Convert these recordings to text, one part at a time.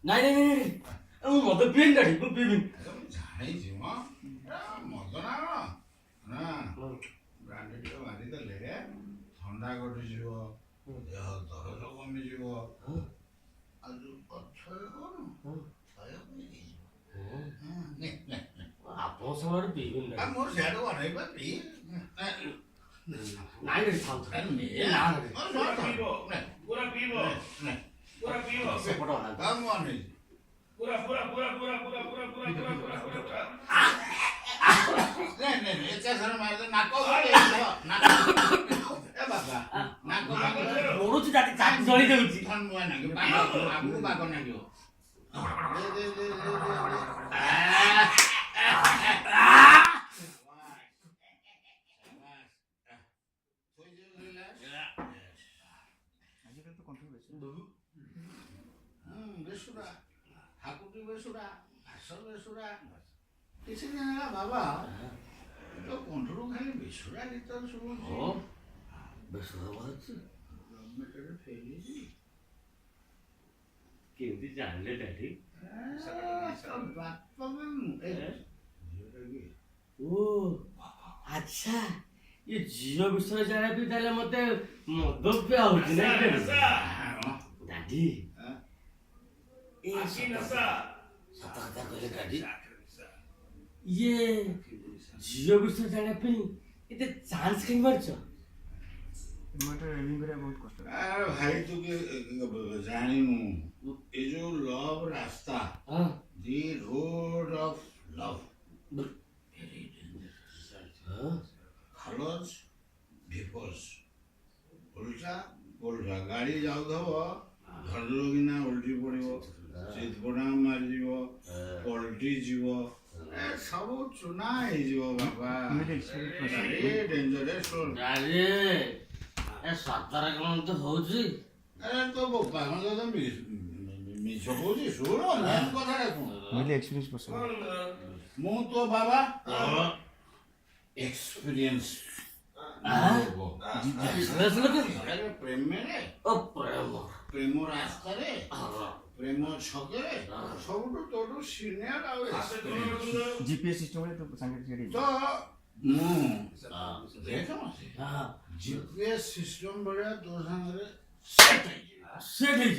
ନାଇଁ ନାଇଁ ନାଇଁ ମୁଁ ମଦ ପିଏନି ଡାଡି ମୁଁ ପିଇବିନି। ଜାଣିଛି ମ ମଦ ନା କଣ ନା ବ୍ରାଣ୍ଡି ଟିକେ ମାରିଦେଲେ ଥଣ୍ଡା କଟିଯିବ, ଦେହ ଦରଜ କମିଯିବ, ଆଉ ଯୋଉ ପଛରେ କଣ ଆପଣ ସମୟରେ ପିଇବିନି ଡାଡି। ମୋର ସିଆଡ଼ୁ ଅନେଇବା ପିଇ ନାଇଁ ଡାଡି ଥାଉ ପୁରା ପିଇବ ସେପଟ ଅନାନ୍ତୁ। ମୁଁ ଅନେଇଛି ପୁରା ଏକାଥରେ ମାରିଦେ ନାକ ଏ ବାବା ନାକ ପଡୁଛି ଡାଡି ଛାତି ଜଳି ଯାଉଛି। ନୂଆ ନାଗିବ ଆମକୁ ବାଗ ନାଗିବ। ବେସୁରା ହାକୁଟି ବେସୁରା ଘାସ ବେସୁରା କିଛି ଦିନ ହେଲା ବାବା ତ କଣ୍ଠରୁ ଖାଲି ବେସୁରା ଗୀତ ଶୁଣୁଛି। ବେସୁରା ବାହାରୁଛି ଫେରିଛି କେମିତି ଜାଣିଲେ ଡାଡି? ଓ ଆଚ୍ଛା ये झील विषय जाना भी ताले मते मद पियाउची ना दादी ए नसा सत कथा कहले दादी ये झील विषय जाना पे एते चांस कहीं मारछ मटे रनिंग करे बहुत कष्ट। अरे भाई तू के जानिनु ए जो लव रास्ता the road of love very dangerous खालज ढिपोस उल्टा उल्टा गाड़ी जाउथब धरलोगिना उल्टी पड़िबो चितपड़ा मारिजिबो पलटी जीवो सब चुना हे जीवो बाबा ए डेंजरस अरे ए सतर कोन तो होउची अरे तो बाबा हम तो मिछ होउची सुनो मेन कथा देखो मुझे एक्सपीरियंस पसंद मु तो बाबा एक्सपीरियंस प्रेम में प्रेम रास्ता प्रेम छके सब तो सीनियर जीपीएस सिस्टम रे तो संगे छेड़ी तो मु देखो जीपीएस सिस्टम बड़ा तो संगे सेट है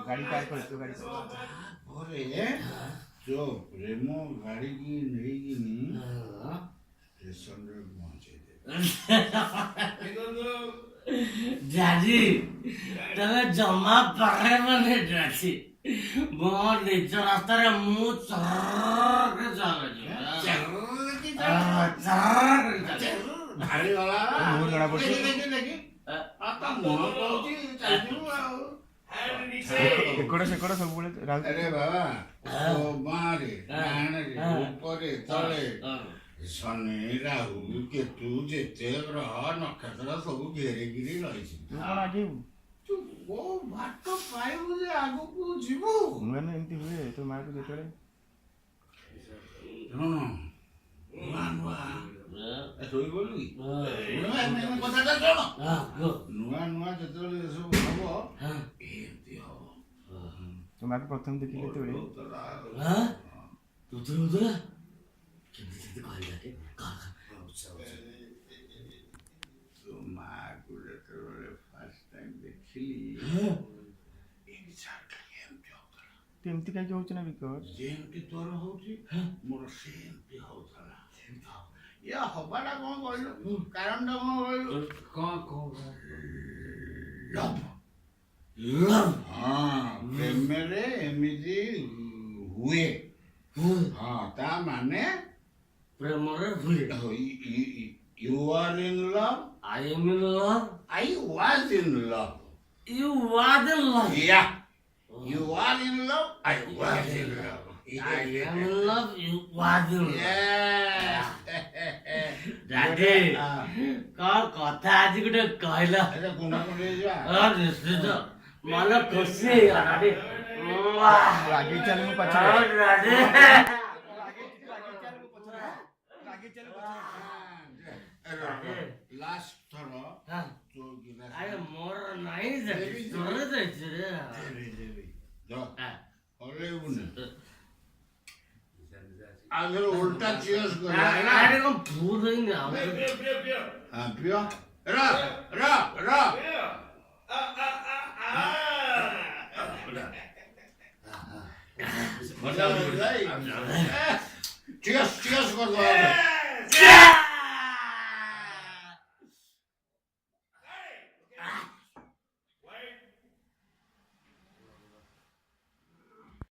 गाड़ी पार कर तो गाड़ी अरे जो प्रेम गाड़ी की नहीं की नहीं स्टेशन रे पहुंचे दे दादी तमे जमा पारे मने दादी मो निज रास्ता रे मु चर के भारी वाला मोर जणा पड़छ देखी आता मोह कहूची चालू एकड़ा सेकड़ा सब बोले अरे बाबा ओ मारे डाणे ऊपर तळे शनि राहु केतु जेते ग्रह नक्षत्र सब घेरे गिरी रहिछि तू कोन आगे तू ओ भाट पाइबु जे आगु को जीवु मैंने एमती हुए तो मार को जेतले नो नुआ सोई बोलु नुआ कथा सुनो नुआ जेतले सब हबो एमती हबो तो मार प्रथम देखिले तो हां तू तो केमती कहला के तो माँ को जेतले फर्स्ट टाइम देखिली तो एमती काई होछ ना बिकॉज जेमती तोर होची मोर सेमती होतला या हबाडा कोन कहलो कारण ता कोन कहलो लव लव हां प्रेम रे एमिजी हुए हां ता माने प्रेम रे हुए you are in love I am in love I was in love you was in love yeah you are in love I was in love I am in love you was in love yeah दादी का कथा आज गुटे कहला अरे गुना गुने जा निश्चित मन खुशी दादी आगे चल मु पछे दादी लास्ट थरो तो गिरा ଆରେ ମୋର ନାହିଁ ସେଠି ତୋର ଯାଇଛି ରେ ଯା ହଲେଇବୁନି ଆଗରେ ଉଲ୍ଟା ଚିୟର୍ସ କରିବା ଆରେ କଣ ଭୂତ ହେଇନି ଆଉ ହଁ ପିଅ ରା ରା ରା ଚିୟର୍ସ ଚିୟର୍ସ କରିଦେବା